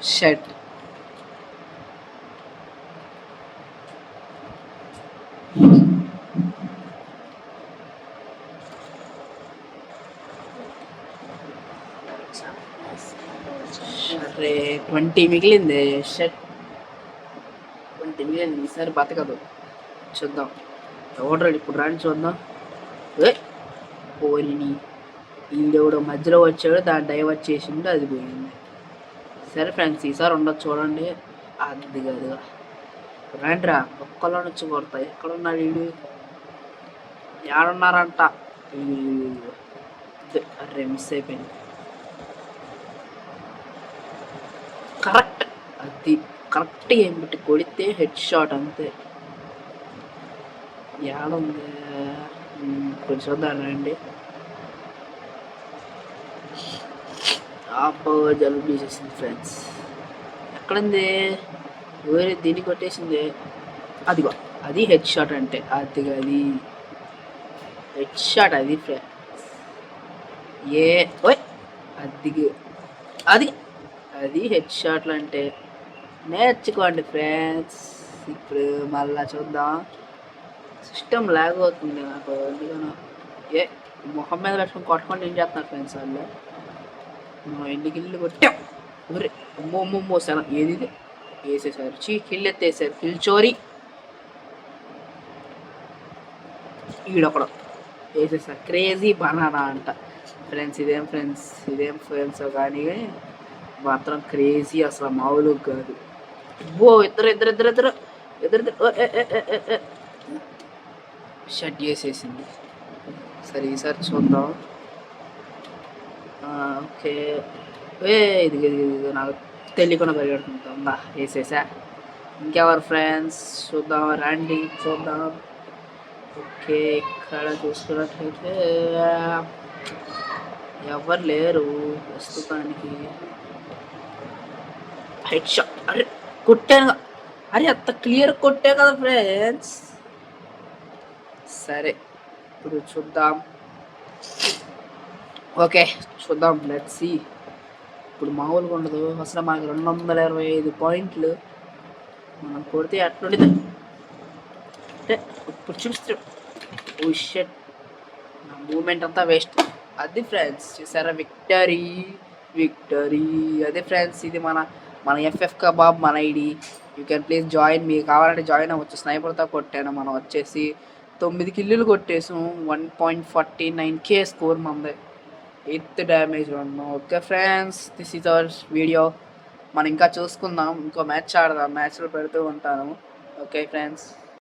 Shut. అరే 20 మిగిలింది. Shut, 20 మిగిలింది. ఈసారి బతకదు. చూద్దాం ఎవడ్రాడు ఇప్పుడు, రాని చూద్దాం. పోరిని ఈడెవడో మధ్యలో వచ్చాడు, దాన్ని డైవర్ట్ చేసిండు, అది పోయింది. సరే ఫ్రెండ్స్, ఈసారి ఉండదు చూడండి. అది కాదు, రండిరా ఒక్కలో నుంచి కొడతా. ఎక్కడున్నాడు వీడు? ఏడున్నారంట? అరే మిస్ అయిపోయింది. కరెక్ట్, అది కరెక్ట్గా ఏం పెట్టి కొడితే హెడ్ షాట్ అంతే. ఏడుంది కొంచెం చూద్దాం రండి. అబ్బో జలుబు తీసేసింది ఫ్రెండ్స్. ఎక్కడుంది? వేరే దీన్ని కొట్టేసింది. అదిగో, అది హెడ్ షాట్ అంటే. అదిగా, అది హెడ్ షాట్ అది ఫ్రెండ్స్. ఓయ్ అది అది అది హెడ్ షాట్లు అంటే. నేర్చుకోండి ఫ్రెండ్స్. ఇప్పుడు మళ్ళా చూద్దాం. సిస్టమ్ లాగ్ అవుతుంది నాకు ఎందుకనో. మొహం మీద పెట్టుకుని కొట్టుకొని ఏం చేస్తున్నారు ఫ్రెండ్స్ వాళ్ళు. మనం ఎన్ని కిల్లు కొట్టాం. అమ్మో సరే, ఏది వేసేసారు. కిల్ ఎత్తేసారు. కిల్ చోరీ. ఈడొకడు వేసేసారు. క్రేజీ బనానా అంట ఫ్రెండ్స్. ఇదేం ఫ్రెండ్స్ కానీ మాత్రం క్రేజీ అసలు మామూలు కాదు. ఇద్దరు షట్ చేసేసింది. సరే ఈసారి చూద్దాం. ఓకే, ఇది నాకు తెలియకుండా పరిగెడుతుందా. వేసేసా. ఇంకెవరు ఫ్రెండ్స్? చూద్దాం రండి చూద్దాం. ఓకే, ఇక్కడ చూసుకున్నట్లయితే ఎవరు లేరు ప్రస్తుతానికి. Head shot. అరే కొట్టాను. అరే అంత క్లియర్ కొట్టే కదా ఫ్రెండ్స్. సరే ఇప్పుడు చూద్దాం. ఓకే చూద్దాం, లెట్స్ సీ. ఇప్పుడు మామూలుగా ఉండదు అసలు. మనకి 225 పాయింట్లు. మనం కొడితే అట్లుండదు అంటే ఇప్పుడు చూస్తాడు. ఓ షట్, నా మూమెంట్ అంతా వేస్ట్. అది ఫ్రెండ్స్ చూసారా, విక్టరీ. అదే ఫ్రెండ్స్, ఇది మన ఎఫ్ఎఫ్ కబాబ్ మన ID. You can please join. మీకు కావాలంటే జాయిన్ అవ్వచ్చు. స్నైపర్తో కొట్టాను. మనం వచ్చేసి 9 కిల్లులు కొట్టేసాం. 1.49K స్కోర్ మంది. 8 డ్యామేజ్ ఉన్నాం. Okay friends, this is our video. మనం ఇంకా చూసుకుందాం. ఇంకో మ్యాచ్ ఆడదాం. మ్యాచ్లో పెడుతూ ఉంటాను. Okay friends.